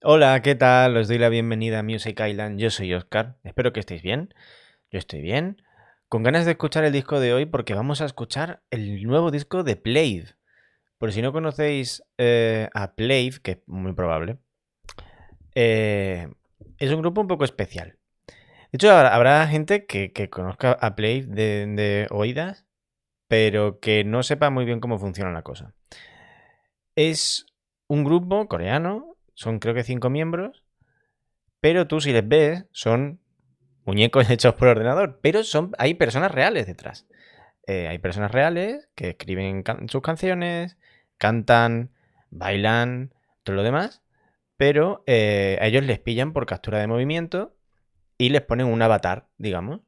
Hola, ¿qué tal? Os doy la bienvenida a Music Island. Yo soy Oscar. Espero que estéis bien. Yo estoy bien. Con ganas de escuchar el disco de hoy porque vamos a escuchar el nuevo disco de Plave. Por si no conocéis a Plave, que es muy probable, eh, es un grupo un poco especial. De hecho, habrá gente que conozca a Plave de oídas, pero que no sepa muy bien cómo funciona la cosa. Es un grupo coreano, son creo que 5 miembros, pero tú si les ves son muñecos hechos por ordenador, pero hay personas reales detrás. Hay personas reales que escriben sus canciones, cantan, bailan, todo lo demás, pero a ellos les pillan por captura de movimiento y les ponen un avatar, digamos.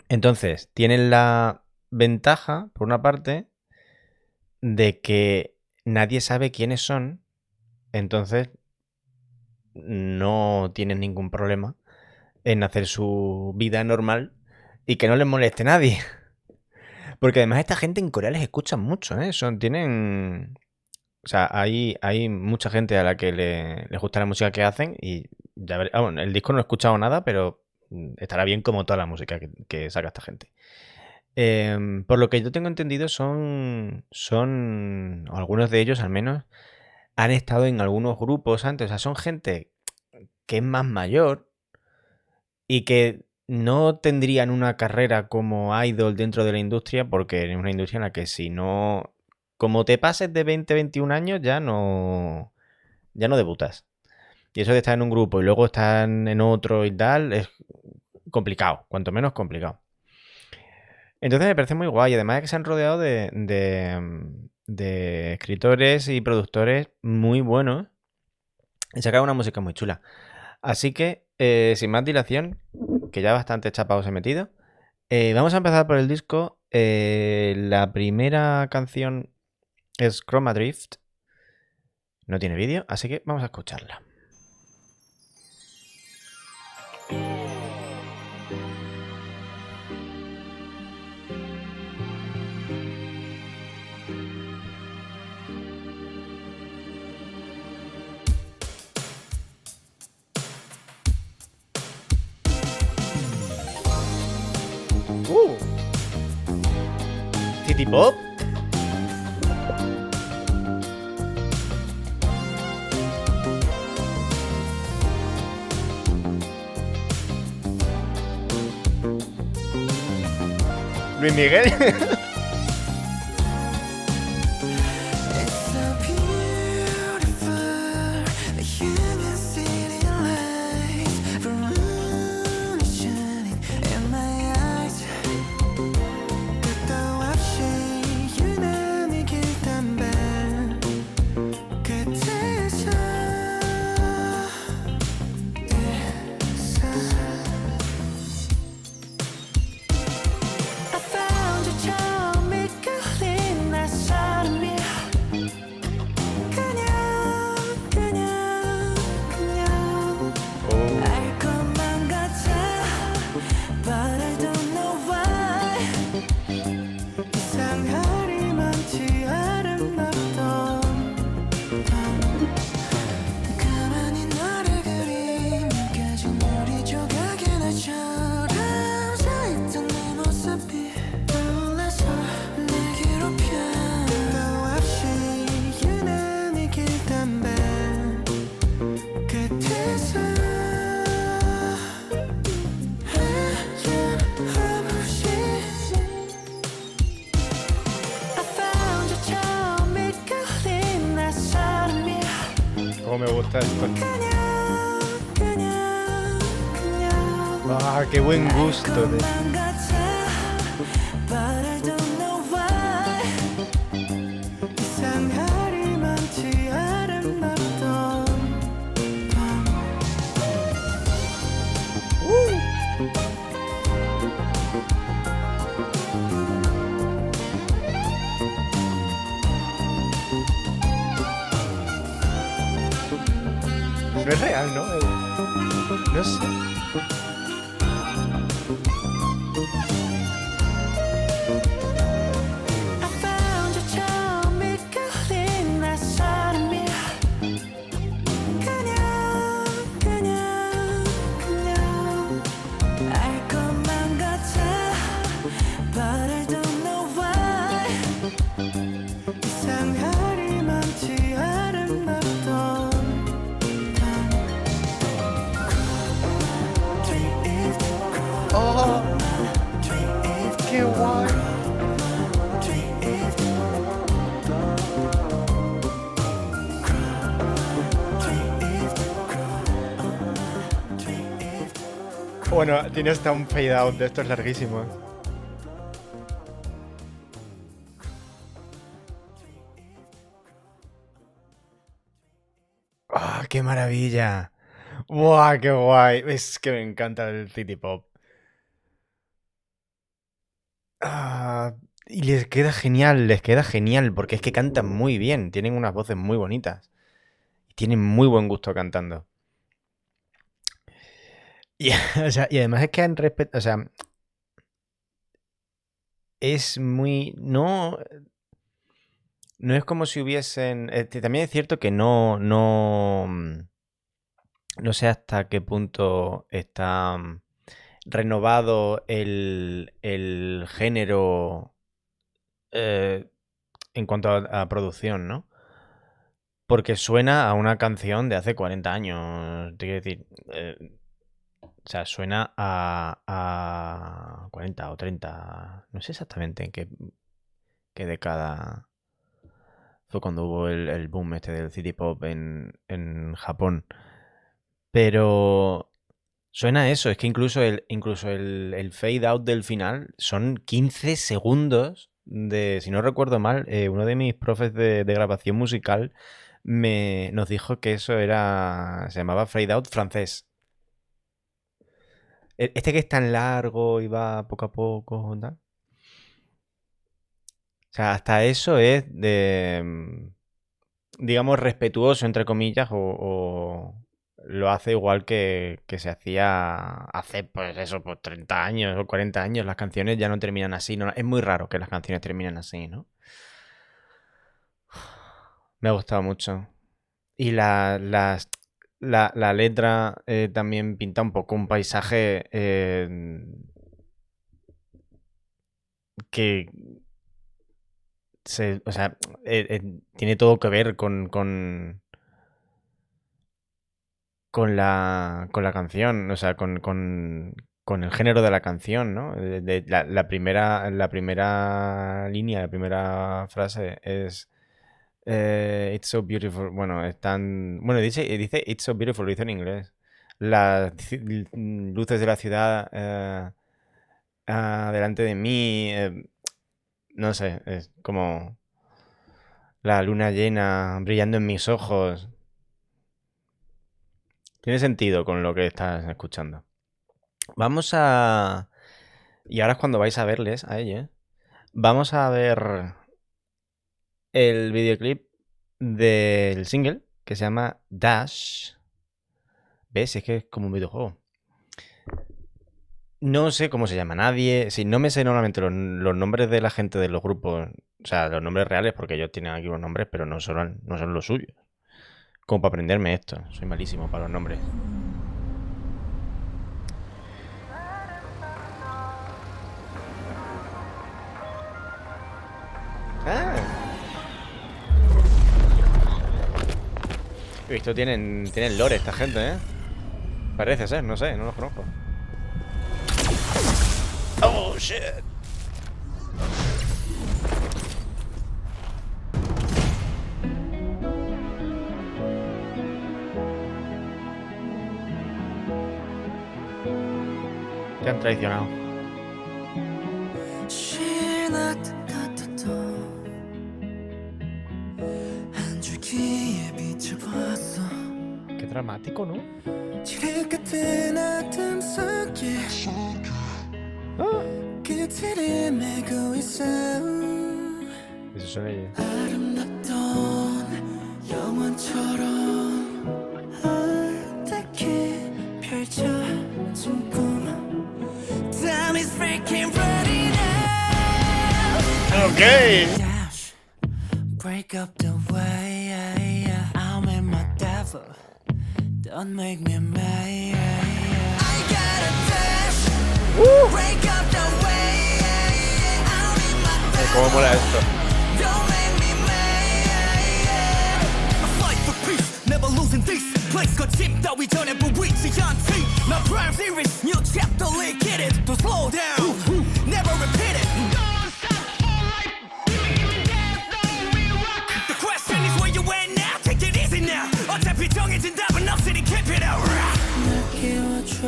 Entonces, tienen la ventaja, por una parte, de que nadie sabe quiénes son, entonces no tienen ningún problema en hacer su vida normal y que no les moleste nadie. Porque además esta gente en Corea les escuchan mucho, ¿eh? Tienen... O sea, hay mucha gente a la que les gusta la música que hacen y ya bueno, el disco no he escuchado nada, pero estará bien como toda la música que saca esta gente. Por lo que yo tengo entendido o algunos de ellos al menos, han estado en algunos grupos antes. O sea, son gente que es más mayor y que no tendrían una carrera como idol dentro de la industria, porque es una industria en la que si no, como te pases de 20, 21 años, ya no debutas. Y eso de estar en un grupo y luego estar en otro y tal, es complicado, cuanto menos complicado. Entonces me parece muy guay. Además es que se han rodeado de escritores y productores muy buenos y sacan una música muy chula. Así que, sin más dilación, que ya bastante chapados he metido, vamos a empezar por el disco. La primera canción es Chroma Drift. No tiene vídeo, así que vamos a escucharla. ¡Uh! ¿City Pop? ¿Luis Miguel? Oh. Cómo me gusta esto. ¡Ah, qué buen gusto! No es real, ¿no? No sé. Bueno, tiene hasta un fade out de estos larguísimos. ¡Ah, qué maravilla! ¡Buah, qué guay! Es que me encanta el City Pop. Y les queda genial, porque es que cantan muy bien, tienen unas voces muy bonitas. Y tienen muy buen gusto cantando. Y, o sea, y además es que han respetado, o sea, es muy... No es como si hubiesen... también es cierto que no sé hasta qué punto está renovado el género en cuanto a producción, ¿no? Porque suena a una canción de hace 40 años. Te quiero decir, o sea, suena a 40 o 30. No sé exactamente en qué década fue cuando hubo el boom este del City Pop en Japón. Pero suena a eso. Es que incluso el fade out del final son 15 segundos de, si no recuerdo mal, uno de mis profes de grabación musical nos dijo que eso se llamaba fade out francés. Este que es tan largo y va poco a poco, ¿tal? O sea, hasta eso es digamos, respetuoso, entre comillas, o lo hace igual que se hacía hace, pues eso, pues 30 años o 40 años. Las canciones ya no terminan así. No, es muy raro que las canciones terminen así, ¿no? Me ha gustado mucho. Y la letra también pinta un poco un paisaje que o sea, tiene todo que ver con la canción, o sea, con el género de la canción, ¿no? La primera línea, la primera frase es It's so beautiful. Bueno, bueno, dice It's so beautiful, lo dice en inglés. Las luces de la ciudad delante de mí, no sé, es como la luna llena brillando en mis ojos. Tiene sentido con lo que estás escuchando. Vamos a... Y ahora es cuando vais a verles a ellos. Vamos a ver el videoclip del single que se llama Dash. ¿Ves? Es que es como un videojuego. No sé cómo se llama nadie. Sí, no me sé normalmente los nombres de la gente de los grupos. O sea, los nombres reales, porque ellos tienen aquí unos nombres, pero no son los suyos. Como para aprenderme esto. Soy malísimo para los nombres. Ah. Esto tienen lore esta gente, ¿eh? Parece ser, no sé, no los conozco. Oh, shit. Te han traicionado. Qué dramático, ¿no? ¡Ah! Eso son ellos. Okay. Break up the way I'm in my devil. Don't make me mad. I gotta dash. Break up the way I'm in my devil. ¿Cómo mola esto? Don't make me mad. I fight for peace, never losing this. Place got chip that we don't ever reach the anti. My prime series, new chapter, get it. To slow down, never repeat it. 어차피 정해진 답은 없으니 keep it out. 날 키워줘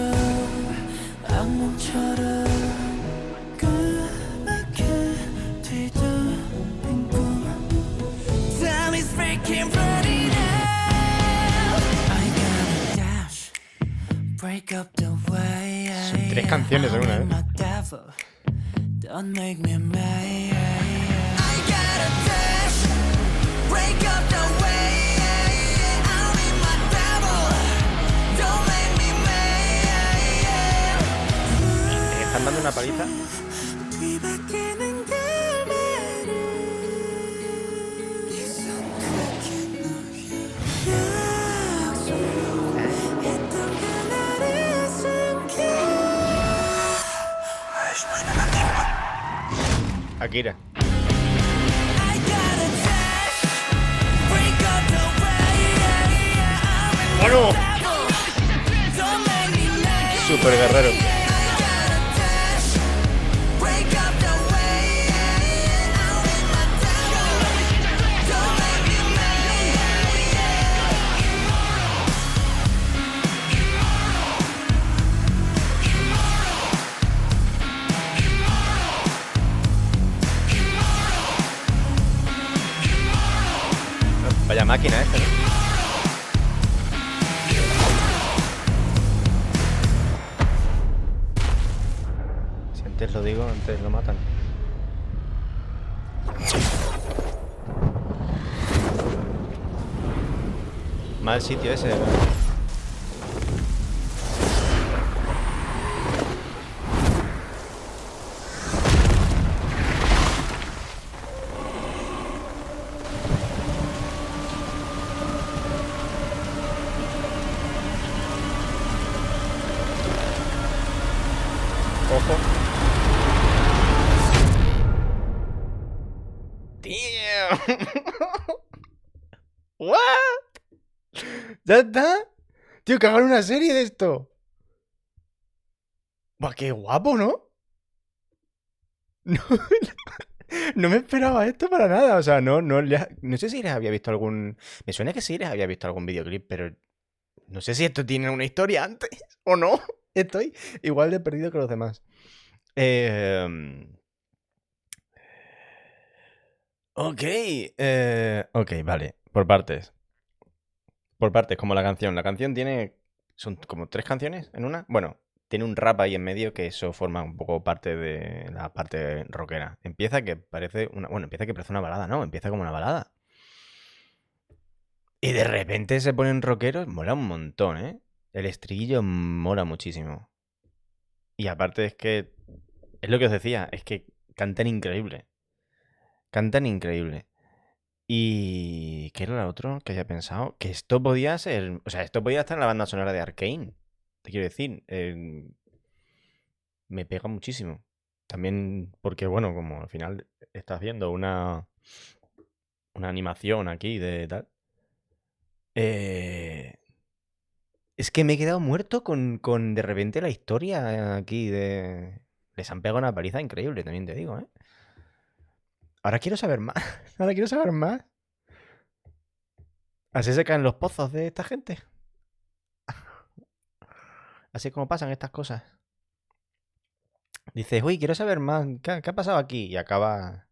Son 3 canciones en una, ¿eh? ¿Están dando una paliza? Akira. ¡Bueno! Super guerrero. Vaya máquina esta, ¿no? Si antes lo digo, antes lo matan. Mal sitio ese, ¿verdad? Ojo. Damn. What? ¿Ya está? Tío, que hagan una serie de esto. Buah, qué guapo, ¿no? No, no me esperaba esto para nada. O sea, no sé si les había visto algún... Me suena que sí les había visto algún videoclip, pero no sé si esto tiene una historia antes o no. Estoy igual de perdido que los demás. Ok. Ok, vale. Por partes. Por partes, como la canción. La canción tiene... Son como 3 canciones en una. Bueno, tiene un rap ahí en medio que eso forma un poco parte de la parte rockera. Empieza que parece una... Bueno, empieza que parece una balada, ¿no? Empieza como una balada. Y de repente se ponen rockeros. Mola un montón, ¿eh? El estribillo mola muchísimo. Y aparte es que... Es lo que os decía. Es que cantan increíble. Cantan increíble. Y... ¿Qué era lo otro que había pensado? Que esto podía ser... O sea, esto podía estar en la banda sonora de Arcane. Te quiero decir. Me pega muchísimo. También porque, bueno, como al final estás viendo una animación aquí de tal. Es que me he quedado muerto con de repente la historia aquí de... Les han pegado una paliza increíble, también te digo, ¿eh? Ahora quiero saber más. Ahora quiero saber más. Así se caen los pozos de esta gente. Así es como pasan estas cosas. Dices, uy, quiero saber más. ¿Qué ha pasado aquí? Y acaba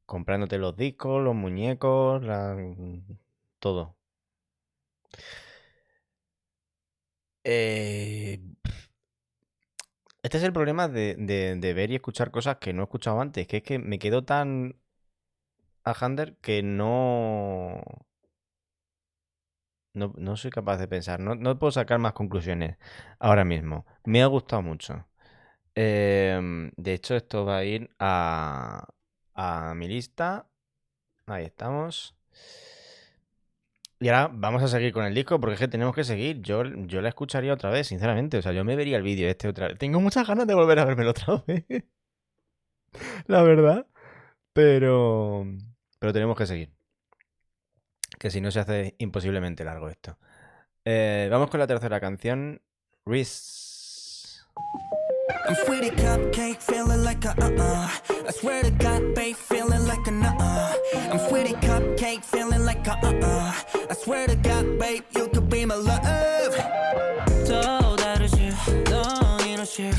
comprándote los discos, los muñecos, todo. Este es el problema de ver y escuchar cosas que no he escuchado antes. Que es que me quedo tan a Hander que no soy capaz de pensar. No puedo sacar más conclusiones ahora mismo. Me ha gustado mucho. De hecho, esto va a ir a mi lista. Ahí estamos. Y ahora vamos a seguir con el disco porque es que tenemos que seguir. Yo la escucharía otra vez, sinceramente. O sea, yo me vería el vídeo este otra vez. Tengo muchas ganas de volver a vérmelo otra vez. La verdad. Pero tenemos que seguir. Que si no se hace imposiblemente largo esto. Vamos con la tercera canción. Reese. I'm sweetie cupcake, feeling like a I swear to God, babe, feeling like a I'm sweetie cupcake, feeling like a I swear to God, babe, you could be my love. 더 다르지, 넌 이런 식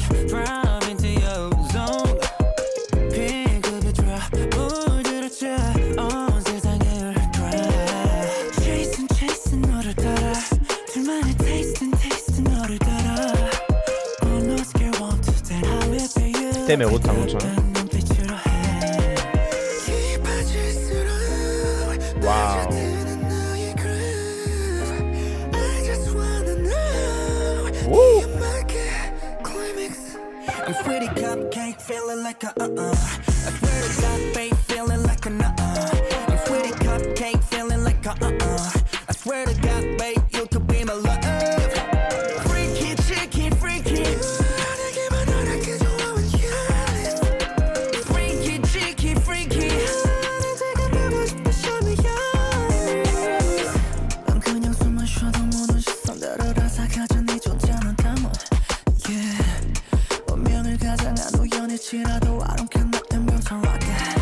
Este me gusta mucho, ¿no? Wow. I'm sweaty cupcake feeling like a I swear to God, babe, feeling like a I'm sweaty cupcake feeling like a I swear to God, babe, you could be my love. Freaky, cheeky, freaky. Freaky, cheeky, freaky. 난 그냥 숨을 쉬어도 모든 시선들을 앗아가져 네 존재는 담아. Yeah. 운명을 가장한 우연일지라도 I don't care nothing but I rock it.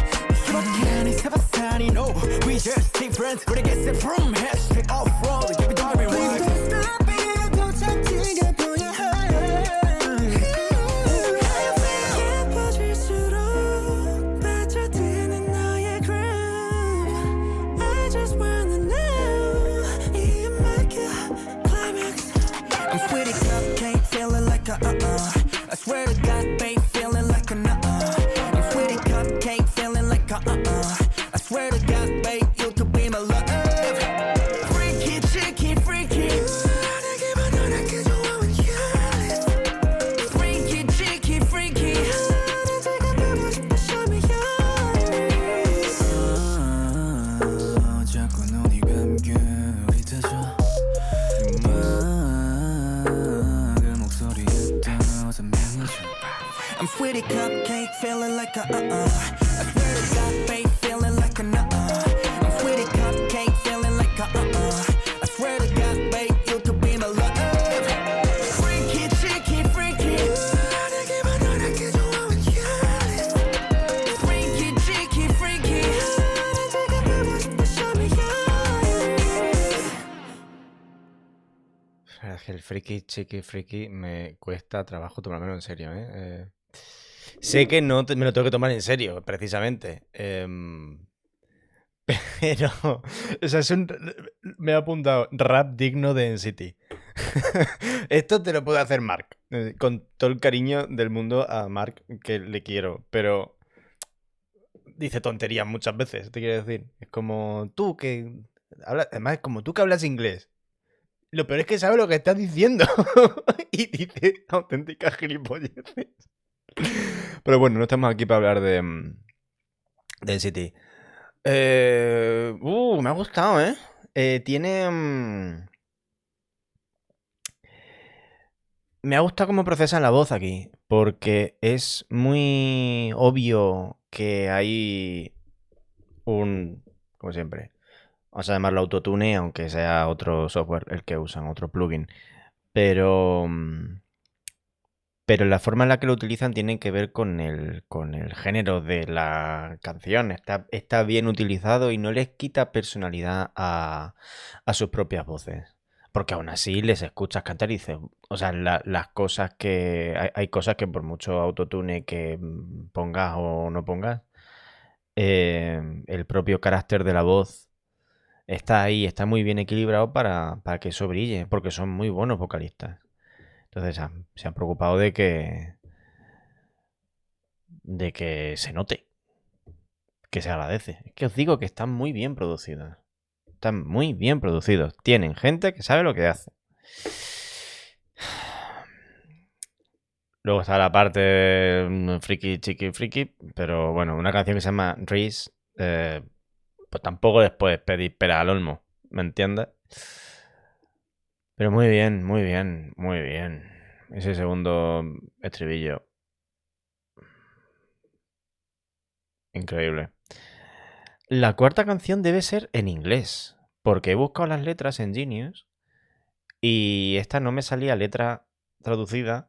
이밖에 아닌 세바사니 no we just different 우리 get set from hashtag off-road give it all we want. Please don't stop it 더 잔뜩 보여 예뻐질수록 빠져드는 너의 groove I just wanna know 이 음악의 climax. I'm sweaty cupcake feeling like a I swear to God, babe, feeling like a I'm sweaty cupcake, feeling like a I swear to God, babe, you could be my love. Freaky, cheeky, freaky. Freaky, cheeky, freaky. 자꾸 눈이 감겨 잊어져. I'm sweaty cupcake, feeling like a I swear to God, babe, feeling like a I'm sweaty cupcake, feeling like a I swear to God, babe, you could be my love. Freaky, cheeky, freaky. Freaky, cheeky, freaky. Es que el friki, chiqui, friki me cuesta trabajo tomármelo en serio, ¿eh? Sé que no me lo tengo que tomar en serio, precisamente. Pero, o sea, me ha apuntado rap digno de NCT. Esto te lo puede hacer Mark. Con todo el cariño del mundo a Mark, que le quiero. Pero dice tonterías muchas veces, te quiero decir. Es como tú que además, es como tú que hablas inglés. Lo peor es que sabe lo que estás diciendo. Y dice auténticas gilipolleces. Pero bueno, no estamos aquí para hablar de NCT. Me ha gustado, ¿eh? Me ha gustado cómo procesan la voz aquí. Porque es muy obvio que hay como siempre, vamos a llamarlo autotune, aunque sea otro software el que usan, otro plugin. Pero la forma en la que lo utilizan tiene que ver con el género de la canción. Está bien utilizado y no les quita personalidad a sus propias voces. Porque aún así les escuchas cantar y dices, o sea, las cosas que... Hay cosas que por mucho autotune que pongas o no pongas, el propio carácter de la voz está ahí, está muy bien equilibrado para que eso brille, porque son muy buenos vocalistas. Entonces se han preocupado de que se note, que se agradece. Es que os digo que están muy bien producidos. Están muy bien producidos. Tienen gente que sabe lo que hace. Luego está la parte friki, chiqui, friki. Pero bueno, una canción que se llama Reese, pues tampoco les puedes pedir pera al olmo, ¿me entiendes? Pero muy bien, muy bien, muy bien. Ese segundo estribillo. Increíble. La cuarta canción debe ser en inglés, porque he buscado las letras en Genius y esta no me salía letra traducida,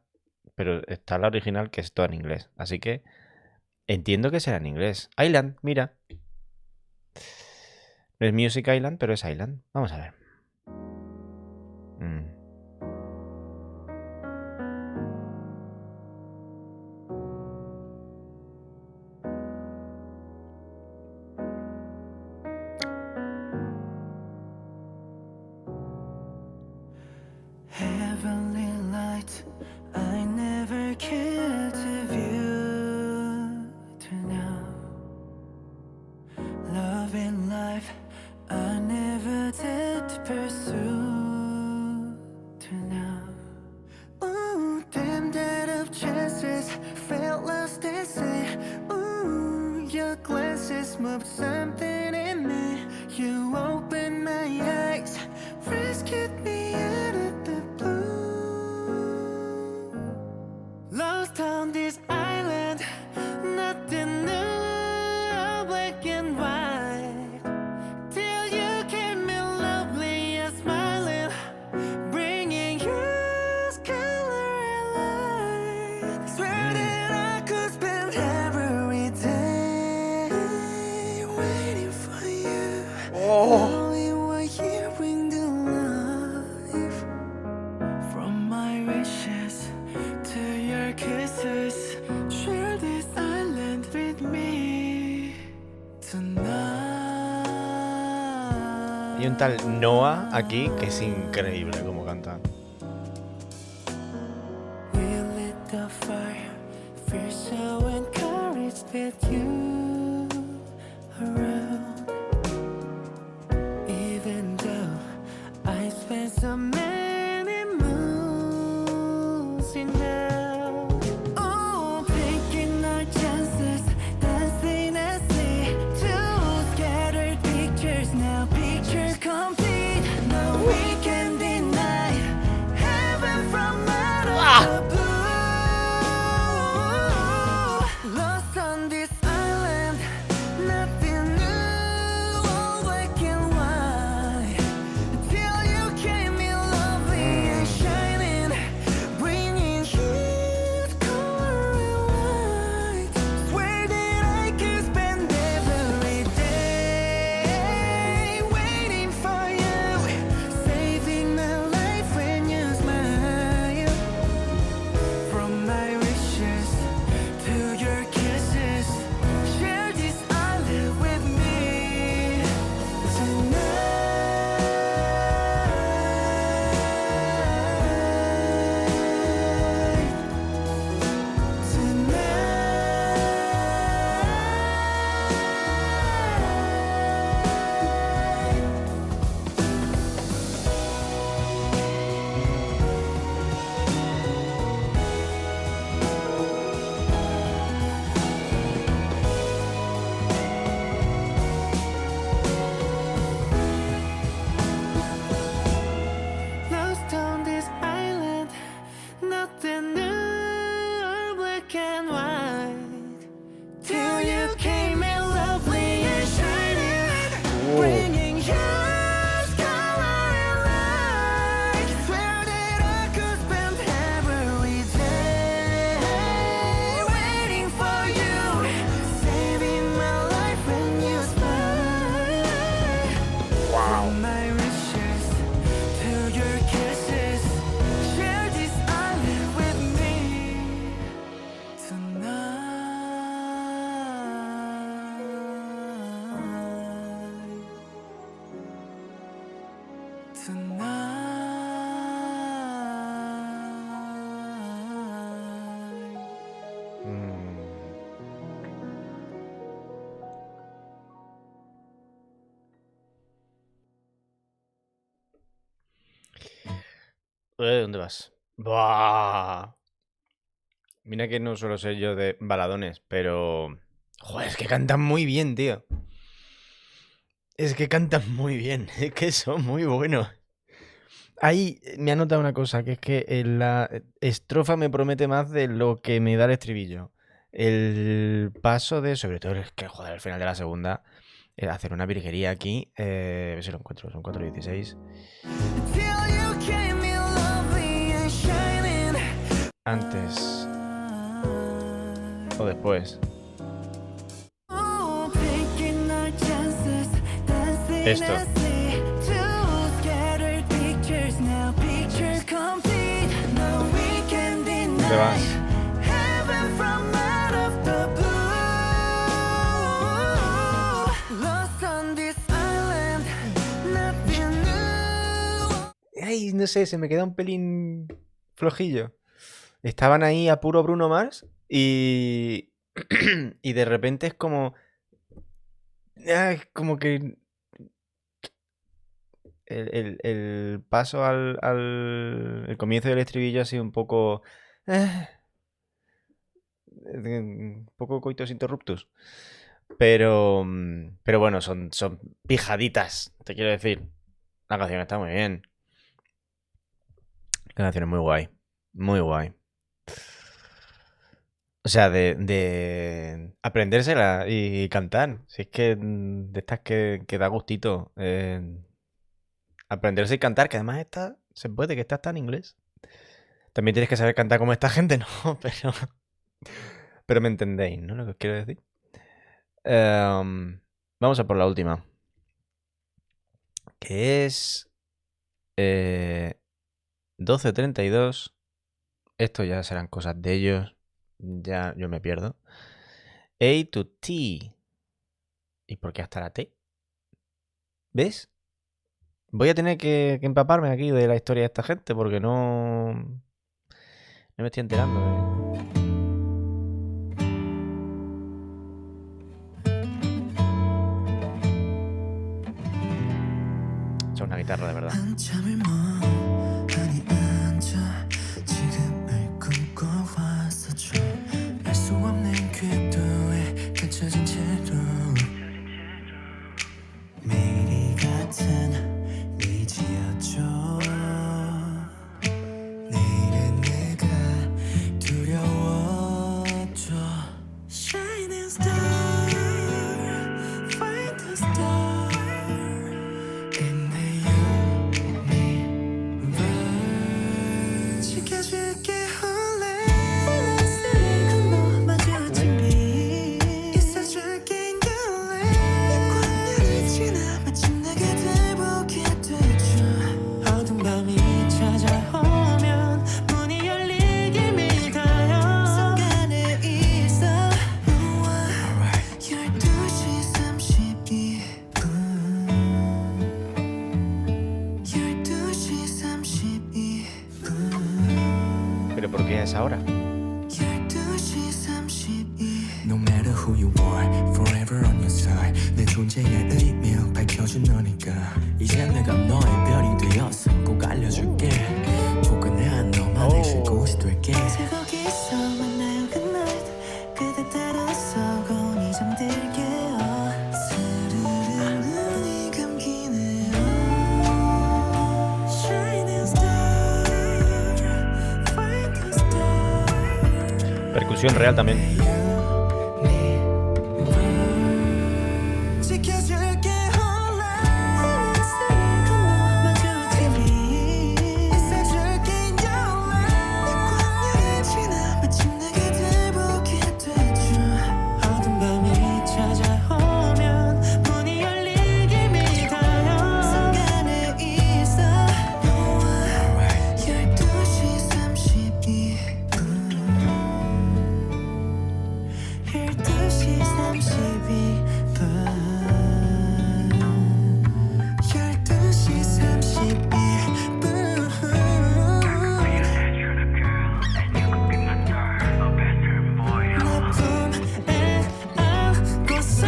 pero está la original que es toda en inglés. Así que entiendo que será en inglés. Island, mira. No es Music Island, pero es Island. Vamos a ver. Heavenly light, I never cared to view. Hay un tal Noah aquí que es increíble como canta. We lit the fire, feel so encouraged with you around. Even though I spent so many moons in love. Oh, taking our chances, dancing as we two scattered pictures. Now picture complete, no we can deny heaven from out of the blue. Lost on this island, nothing new, all black and white. Till you came in lovely and shining, bringing heat, color and light. Swear that I could spend every day waiting for you, saving my life when you smile. From my wishes to your kisses, share this island with me tonight. Lost on this island, nothing new, black and white. Till you came in lovely and shining, bringing yours color and light. Swear that I could spend every day waiting for you, saving my life when you smile. From my wishes to your kisses, share this island with me tonight. Tonight. ¿Dónde vas? ¡Buah! Mira que no suelo ser yo de baladones, pero... Joder, es que cantan muy bien, tío. Es que cantan muy bien, es que son muy buenos. Ahí me ha notado una cosa, que es que en la estrofa me promete más de lo que me da el estribillo. El paso de, sobre todo, es que, joder, al final de la segunda, hacer una virguería aquí, a ver si lo encuentro, son 4:16. Till you came in lovely and shining. Antes o después. Oh, taking our chances, dancing Esto. as we two scattered pictures. Now picture complete, no we can ¿Dónde deny vas? heaven from out of the blue. Lost on this island, nothing new. Ay, no sé, se me queda un pelín flojillo. Estaban ahí a puro Bruno Mars y... y de repente es como... como que el paso el comienzo del estribillo ha sido un poco... un poco coitus interruptus. Pero bueno, son pijaditas, te quiero decir. La canción está muy bien. La canción es muy guay. Muy guay. O sea, de aprendérsela y cantar. Si es que de estas que da gustito. Aprenderse y cantar, que además esta se puede, que esta está en inglés. También tienes que saber cantar como esta gente, ¿no? Pero me entendéis, ¿no? Lo que os quiero decir. Vamos a por la última. Que es 12:32. Esto ya serán cosas de ellos. Ya yo me pierdo. A to T. ¿Y por qué hasta la T? ¿Ves? Voy a tener que empaparme aquí de la historia de esta gente porque no me estoy enterando de... Es una guitarra de verdad. 한참을 멍하니 앉아 지금을 꿈꿔 왔었죠. 알 수 없는 궤도에 갇혀진 채로 매일이 같은 미지였죠. 내일은 내가 두려웠죠. Shining star, find the star in the universe. 지켜줄게 홀래 햇살을 건너 마주친 빛 있어줄게 인간래 이 광야를 지나 마침 내게 들보게 되죠. 어두운 밤이 찾아오면 문이 열리길 믿어요. 순간에 있어 너와 12시 32분 12시 32분 ¿Pero por qué es ahora? 12시 32 No matter who you are, forever on your side 내 존재의 의미 밝혀준 너니까 이제 내가 너의 별이 되어서 꼭 알려줄게 포근한 너만의 쉴 곳이 될게 이제 거기서 만나요 good night 그대 따라서 곤히 잠들게요 스르르 눈이 감기네요 Shining star, find the star Percusión real también. 지켜줄게 홀라 햇살을 건너 마주친 빛 있어줄게 인연래 이 광야를 지나 마침 내게 들보게 되죠. 어두운 밤이 찾아오면 문이 열리길 믿어요. 순간에 있어 너와 12시 32분 12시 32분 12시 32분 내 품에 안고서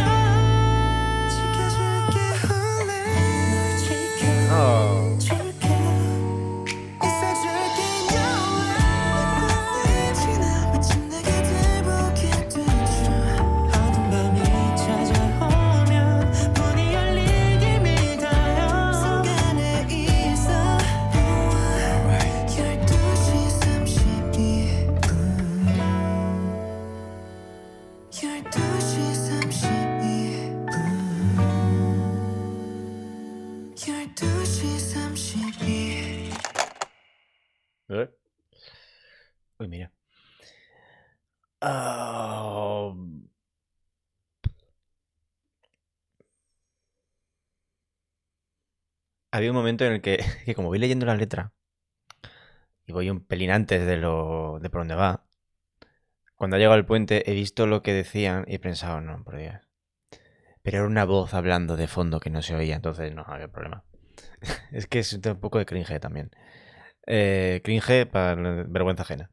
지켜줄게 홀래 널 지켜줄게 있어줄게 인연래 이 광야를 지나 마침 내게 들보게 되죠. 어두운 밤이 찾아오면 문이 열리길 믿어요. 순간에 있어 너와 12시 32분 12시 32분 12시 32 ¿Eh? Uy, mira. Ah, había un momento en el que como voy leyendo la letra y voy un pelín antes de por donde va, cuando ha llegado al puente he visto lo que decían y he pensado, no, por Dios. Pero era una voz hablando de fondo que no se oía, entonces no había problema. Es que es un poco de cringe también. Cringe para vergüenza ajena.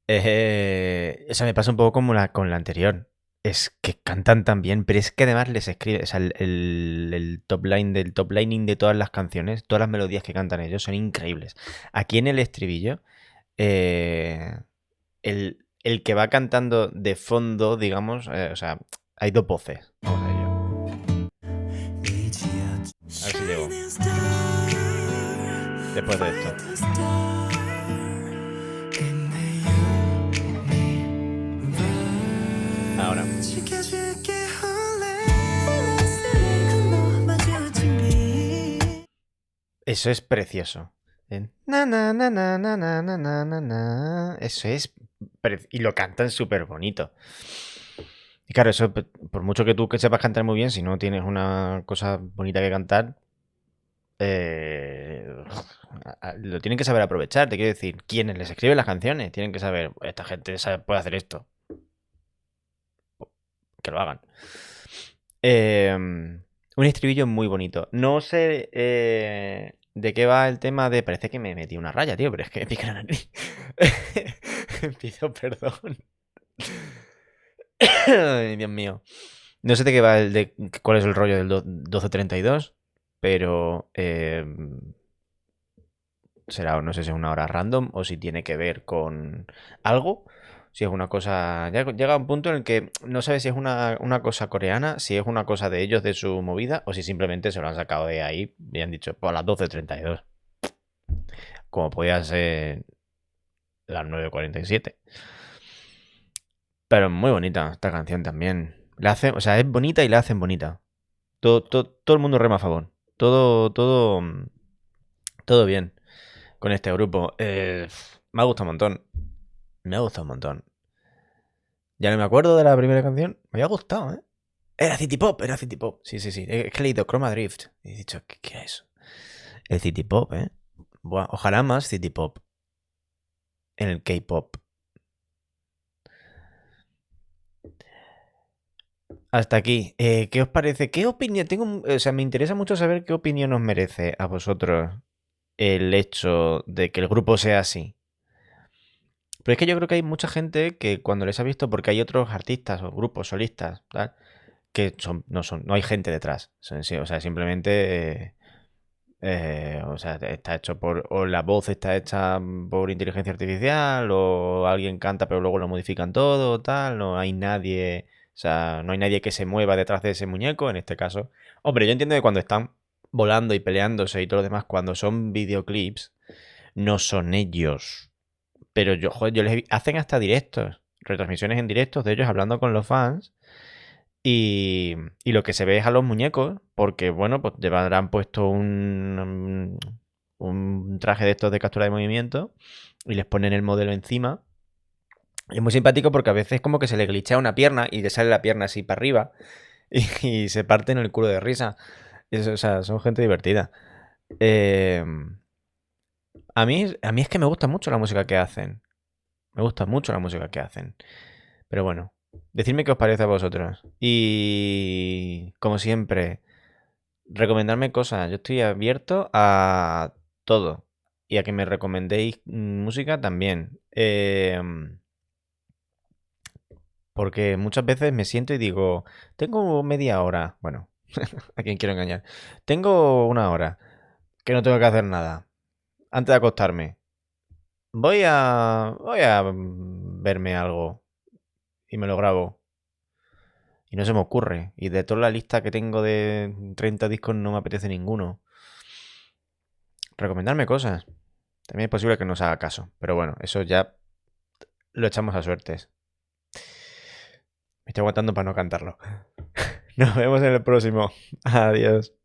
O sea, me pasa un poco como con la anterior. Es que cantan tan bien, pero es que además les escribe. O sea, el top line del top lining de todas las canciones, todas las melodías que cantan ellos son increíbles. Aquí en el estribillo, el que va cantando de fondo, digamos, o sea, hay dos voces. Vamos a ello. A ver si llego. Después de esto. Ahora. Eso es precioso. Na, na, na, na, na, na, na, na, na, na. Eso es. Y lo cantan súper bonito. Y claro, eso, por mucho que tú que sepas cantar muy bien, si no tienes una cosa bonita que cantar, lo tienen que saber aprovechar. Te quiero decir, quienes les escriben las canciones tienen que saber, esta gente puede hacer esto. Que lo hagan. Un estribillo muy bonito. No sé de qué va el tema de... Parece que me metí una raya, tío, pero es que me pica la nariz. Pido perdón. Ay, Dios mío. No sé de qué va cuál es el rollo del 1232, pero será, no sé si es una hora random o si tiene que ver con algo. Si es una cosa. Ya llega un punto en el que no sabes si es una cosa coreana, si es una cosa de ellos, de su movida, o si simplemente se lo han sacado de ahí y han dicho, pues a las 12:32. Como podía ser las 9:47. Pero es muy bonita esta canción también. La hace, o sea, es bonita y la hacen bonita. Todo el mundo rema a favor. Todo bien con este grupo. Me ha gustado un montón. Me ha gustado un montón. Ya no me acuerdo de la primera canción. Me había gustado, ¿eh? Era City Pop, era City Pop. Sí, sí, sí. Es que he leído Chroma Drift. Y he dicho, ¿qué es eso? El City Pop, ¿eh? Buah, ojalá más City Pop en el K-Pop. Hasta aquí. ¿Qué os parece? ¿Qué opinión? O sea, me interesa mucho saber qué opinión os merece a vosotros el hecho de que el grupo sea así. Pero es que yo creo que hay mucha gente que cuando les ha visto, porque hay otros artistas o grupos solistas, tal, que no hay gente detrás. O sea, simplemente, o sea, está hecho o la voz está hecha por inteligencia artificial, o alguien canta pero luego lo modifican todo, tal, no hay nadie, o sea, no hay nadie que se mueva detrás de ese muñeco, en este caso. Hombre, yo entiendo que cuando están volando y peleándose y todo lo demás, cuando son videoclips, no son ellos. Pero yo, joder, hacen hasta directos, retransmisiones en directos de ellos hablando con los fans. Y lo que se ve es a los muñecos, porque bueno, pues llevarán puesto un traje de estos de captura de movimiento y les ponen el modelo encima. Y es muy simpático porque a veces como que se le glitcha una pierna y le sale la pierna así para arriba y se parten el culo de risa. O sea, son gente divertida. Eh, a mí es que me gusta mucho la música que hacen. Me gusta mucho la música que hacen. Pero bueno, decidme qué os parece a vosotros. Y como siempre, recomendarme cosas. Yo estoy abierto a todo. Y a que me recomendéis música también. Porque muchas veces me siento y digo, tengo media hora. Bueno, a quién quiero engañar. Tengo una hora que no tengo que hacer nada. Antes de acostarme. Voy a verme algo y me lo grabo. Y no se me ocurre. Y de toda la lista que tengo de 30 discos no me apetece ninguno. Recomendarme cosas. También es posible que no os haga caso. Pero bueno, eso ya lo echamos a suertes. Me estoy aguantando para no cantarlo. Nos vemos en el próximo. Adiós.